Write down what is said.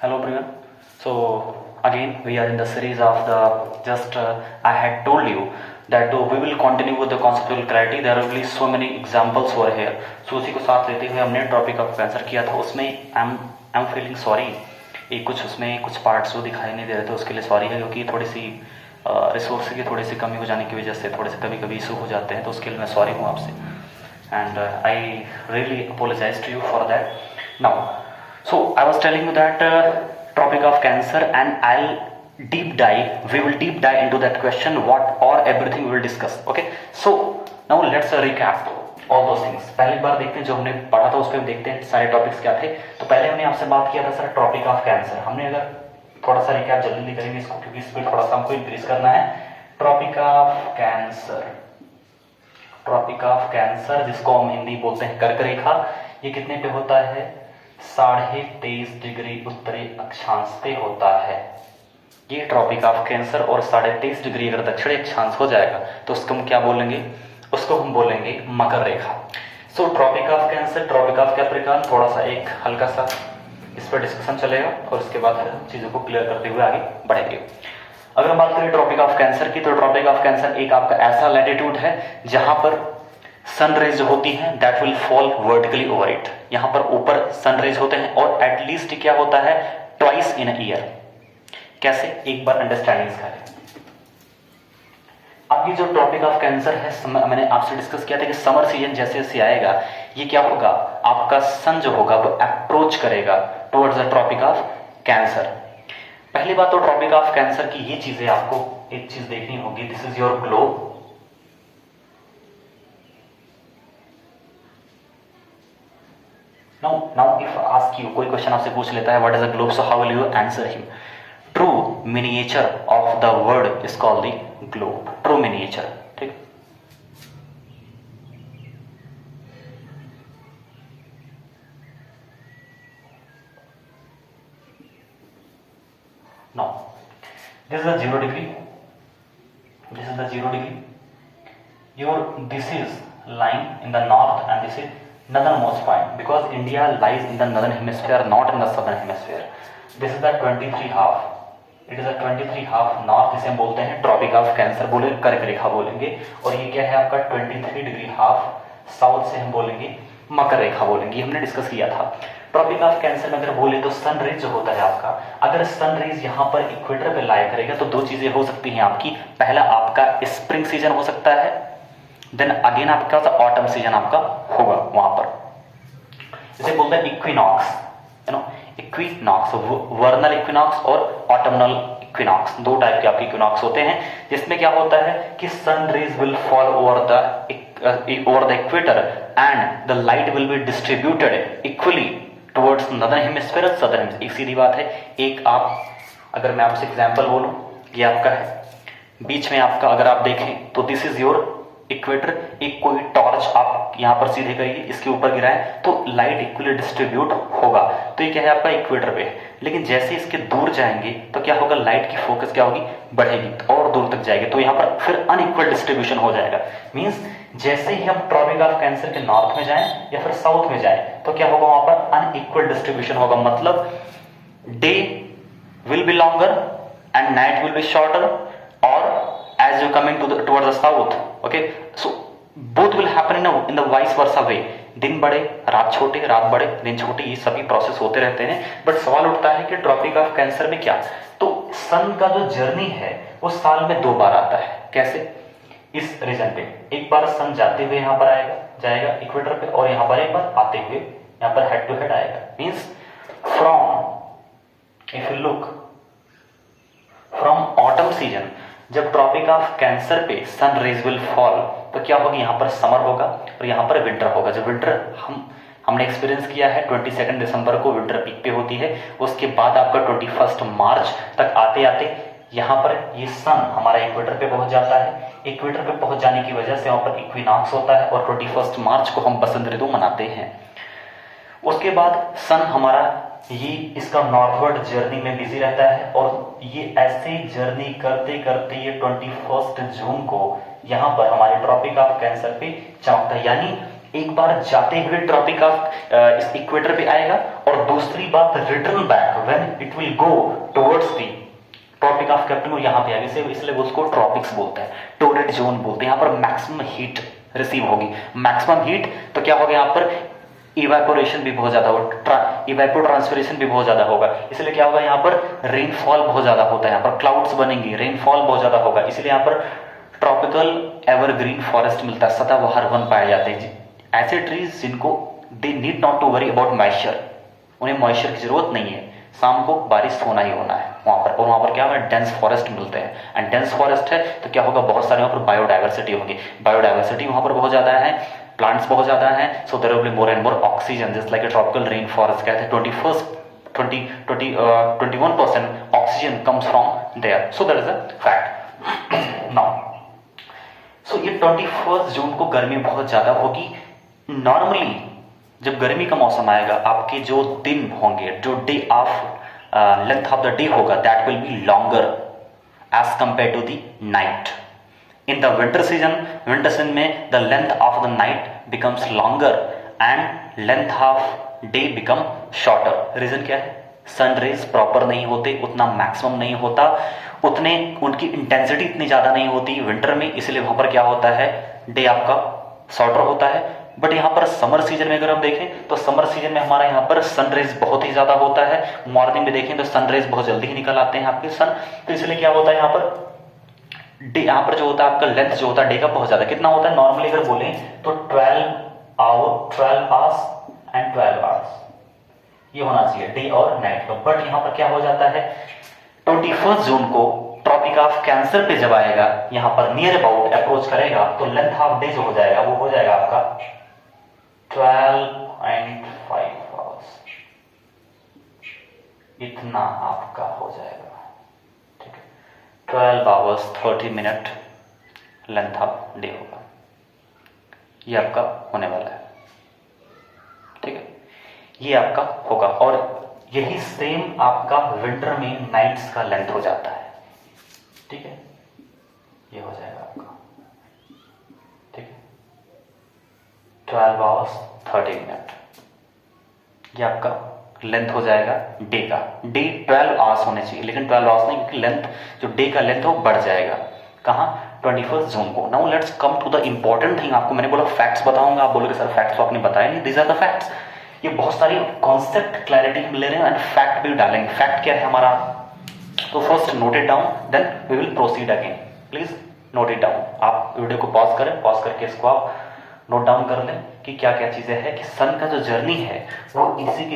Hello everyone. So again we are in the series of the just I had told you that we will continue with the conceptual clarity. There will be so many examples over here. So उसी को साथ लेते हुए हमने topic of answer किया था. उसमें I am feeling sorry, एक कुछ उसमें कुछ पार्ट्स वो दिखाई नहीं दे रहे थे, उसके लिए सॉरी है, क्योंकि थोड़ी सी रिसोर्स की थोड़ी सी कमी हो जाने की वजह से थोड़े से कभी कभी इशू हो जाते हैं, तो उसके लिए मैं सॉरी हूँ आपसे. And I really apologize to you for that. Now so I was telling you that topic of cancer, and we will deep dive into that question, what or everything we will discuss. Okay, so now let's recap all those things. पहली बार देखते हैं जो हमने पढ़ा था, उस पर देखते हैं सारे टॉपिक्स क्या थे. तो पहले हमने आपसे बात किया था सर टॉपिक ऑफ कैंसर. हमने अगर थोड़ा सा रिकैप जल्दी करेंगे इसको, क्योंकि स्पीड थोड़ा सा हमको इंक्रीज करना है. टॉपिक ऑफ कैंसर जिसको हम हिंदी बोलते हैं कर्क रेखा, ये कितने पे होता है? 23.5 डिग्री उत्तरी अक्षांश पे होता है ये ट्रॉपिक ऑफ कैंसर. और 23.5 डिग्री अगर दक्षिणी अक्षांश हो जाएगा तो उसको हम क्या बोलेंगे? उसको हम बोलेंगे मकर रेखा. So tropic of cancer, tropic of capricorn, थोड़ा सा एक हल्का सा इस पर डिस्कशन चलेगा और उसके बाद चीजों को क्लियर करते हुए आगे बढ़ेंगे. अगर हम बात करें ट्रॉपिक ऑफ कैंसर की, तो ट्रॉपिक ऑफ कैंसर एक आपका ऐसा लैटिट्यूड है जहां पर सन रेज जो होती हैं that will fall vertically over it. यहां पर ऊपर सन रेज होते हैं और एटलीस्ट क्या होता है? Twice in a year. कैसे? एक बार अंडरस्टैंडिंग इसका है. अब ये जो टॉपिक ऑफ कैंसर है, मैंने आपसे डिस्कस किया था कि समर सीजन जैसे जैसे आएगा ये क्या होगा? आपका सन जो होगा वो अप्रोच करेगा towards the tropic of cancer. पहली बात तो ट्रॉपिक ऑफ कैंसर की ये चीजें आपको एक चीज देखनी होगी. This is your globe. Now if I ask you, कोई क्वेश्चन आपसे पूछ लेता है what is a globe, so how will you answer him? True miniature of the world is called the globe. True miniature. ठीक. Now this is the 0 degree. This is the 0 degree. This is lying in the north and this is northernmost point, because India lies in the northern hemisphere, not in the southern hemisphere. This is the 23 half. It is a 23 half north, जिसे हम बोलते हैं tropic of cancer बोलेंगे, कर्क रेखा बोलेंगे. और ये क्या है आपका 23 डिग्री हाफ साउथ से हम बोलेंगे मकर रेखा बोलेंगे. हमने डिस्कस किया था. ट्रॉपिक ऑफ कैंसर में अगर बोले तो सन रेज जो होता है आपका, अगर सन रेज यहाँ पर इक्वेटर पे लाई करेगा तो दो चीजें हो सकती हैं आपकी. पहला आपका स्प्रिंग सीजन हो सकता है, देन अगेन आपका ऑटम सीजन आपका होगा वहां पर. इसे बोलते हैं इक्विनॉक्स. इक्विनॉक्स, वर्नल इक्विनॉक्स और ऑटमनल इक्विनॉक्स, दो टाइप के आपके इक्विनॉक्स होते हैं, जिसमें क्या होता है कि sun rays will fall over the equator and the light will be distributed equally towards northern hemisphere और सदर्न हेमिस्फीयर. एक सीधी बात है. एक आप, अगर मैं आपसे एग्जांपल बोलूं, ये आपका है, बीच में आपका अगर आप देखें तो दिस इज योर इक्वेटर. एक कोई टॉर्च आप यहां पर सीधे करिए, इसके ऊपर गिराएं तो लाइट इक्वली डिस्ट्रीब्यूट होगा. तो ये क्या है आपका इक्वेटर पे. लेकिन जैसे इसके दूर जाएंगे तो क्या होगा? लाइट की फोकस क्या होगी? बढ़ेगी और दूर तक जाएगी, तो यहां पर फिर अनइक्वल डिस्ट्रीब्यूशन हो जाएगा. मींस जैसे ही हम ट्रॉपिक ऑफ कैंसर के नॉर्थ में जाएं या फिर साउथ में जाएं तो क्या होगा? वहां पर अनइक्वल डिस्ट्रीब्यूशन होगा. मतलब day will be longer and night will be shorter, और as you coming towards the south, okay, so both will happen in the vice versa way. दिन बड़े रात छोटे, रात बड़े दिन छोटे, ये सभी प्रोसेस होते रहते हैं. बट सवाल उठता है कि ट्रॉपिक ऑफ कैंसर में क्या? तो सन का जो जर्नी है वो साल में 2 बार आता है. कैसे? इस रीजन पे एक बार सन जाते हुए यहां पर जाएगा इक्वेटर पे, और यहां पर एक बार आते हुए यहां पर हेड टू हेड आएगा. Means if you look from autumn season, जब ट्रॉपिक ऑफ कैंसर पे सन रेज विल फॉल तो क्या होगी? यहां पर समर होगा और यहां पर विंटर होगा. जो विंटर हमने एक्सपीरियंस किया है 22 दिसंबर को विंटर पीक पे होती है. उसके बाद आपका 21 मार्च तक आते आते यहां पर ये सन हमारा इक्वेटर पे पहुंच जाता है. इक्वेटर पे पहुंच जाने की वजह से वहां पर इक्विनॉक्स होता है और 21 मार्च को हम बसंत ऋतु मनाते हैं. उसके बाद सन हमारा ये इसका नॉर्थवर्ड जर्नी में बिजी रहता है, और ये ऐसे जर्नी करते करते ये 21 जून को यहाँ पर हमारे ट्रॉपिक ऑफ कैंसर पे चमकता है. यानी एक बार जाते हुए ट्रॉपिक ऑफ इस इक्वेटर पे आएगा, और दूसरी बात return back when it will go towards the tropic of capricorn, यहाँ पे आगे से, इसलिए उसको ट्रॉपिक्स बोलते हैं, टोरेट जोन बोलते हैं। यहाँ पर मैक्सिमम हीट रिसीव होगी, मैक्सिमम हीट, तो क्या होगा यहाँ पर इवेपोरेशन भी बहुत ज्यादा होगा, इवेपोट्रांसपिरेशन भी बहुत ज्यादा होगा, इसलिए क्या होगा यहाँ पर रेनफॉल बहुत ज्यादा होता है, यहाँ पर क्लाउड्स बनेंगी, रेनफॉल बहुत ज्यादा होगा, इसलिए यहाँ पर ट्रॉपिकल एवरग्रीन फॉरेस्ट मिलता है, सदाबहार वन पाए जाते हैं। ऐसे ट्रीज जिनको they need not to worry about moisture, उन्हें मॉइस्चर की जरूरत नहीं है, शाम को बारिश होना ही होना है वहां पर, और वहां पर क्या होगा, डेंस फॉरेस्ट मिलते हैं, एंड डेंस फॉरेस्ट है तो क्या होगा, बहुत सारे वहां पर बायोडाइवर्सिटी होगी, बायोडाइवर्सिटी वहां पर बहुत ज्यादा है, प्लांट्स बहुत ज्यादा है, so there will be more and more oxygen, just like a tropical rain forest कहते हैं 21% oxygen comes from there, so that is a fact. Now so ये 21 जून को गर्मी बहुत ज्यादा होगी। नॉर्मली जब गर्मी का मौसम आएगा, आपके जो दिन होंगे, जो day of length of the day होगा, that will be longer as compare to the night. In the winter season में the length of the night becomes longer and length of day become shorter. Reason क्या है, sun rays proper नहीं होते, उतना maximum नहीं होता, उतने उनकी इंटेंसिटी इतनी ज्यादा नहीं होती विंटर में, इसलिए वहां पर क्या होता है, डे आपका शॉर्टर होता है। बट यहाँ पर समर सीजन में अगर हम देखें तो समर सीजन में हमारा यहाँ पर सनरेज बहुत ही ज्यादा होता है, मॉर्निंग में देखें तो सनरेज बहुत जल्दी ही निकल आते हैं आपके सन, तो इसलिए क्या होता है यहाँ पर डे, यहाँ पर जो होता है आपका लेंथ जो होता है डे का बहुत ज्यादा, कितना होता है, नॉर्मली अगर बोले तो 12 आवर्स एंड 12 आवर्स ये होना चाहिए डे और नाइट का। बट यहाँ पर क्या हो जाता है, 21 जून को ट्रॉपिक ऑफ कैंसर पे जब आएगा, यहाँ पर नियर अबाउट अप्रोच करेगा, तो लेंथ ऑफ डे जो हो जाएगा वो हो जाएगा आपका 12.5 आवर्स, इतना आपका हो जाएगा, ठीक है, 12 hours 30 minute length of day होगा, ये आपका होने वाला है, ठीक है, ये आपका होगा। और यही सेम आपका विंटर में नाइट्स का लेंथ हो जाता है, ठीक है, ये हो जाएगा आपका, ठीक है, 12 आवर्स 30 मिनट, ये आपका लेंथ हो जाएगा डे का। डे 12 आवर्स होने चाहिए, लेकिन 12 आवर्स नहीं, क्योंकि लेंथ जो डे का लेंथ है वो बढ़ जाएगा, कहाँ, 21 जून को। Now let's come to the important thing. आपको मैंने बोला फैक्ट्स बताऊंगा, आप बोलोगे सर फैक्ट्स तो आपने बताया नहीं, दीज आर द फैक्ट्स। ये बहुत सारी कॉन्सेप्ट क्लैरिटी हम ले रहे हैं एंड फैक्ट भी डालेंगे। फैक्ट क्या है हमारा, तो first note it down, then we will proceed again. Please note it down. आप वीडियो को पॉज करें, पॉज करके इसको आप नोट डाउन कर लें कि क्या क्या चीजें हैं, कि सन का जो जर्नी है वो इसी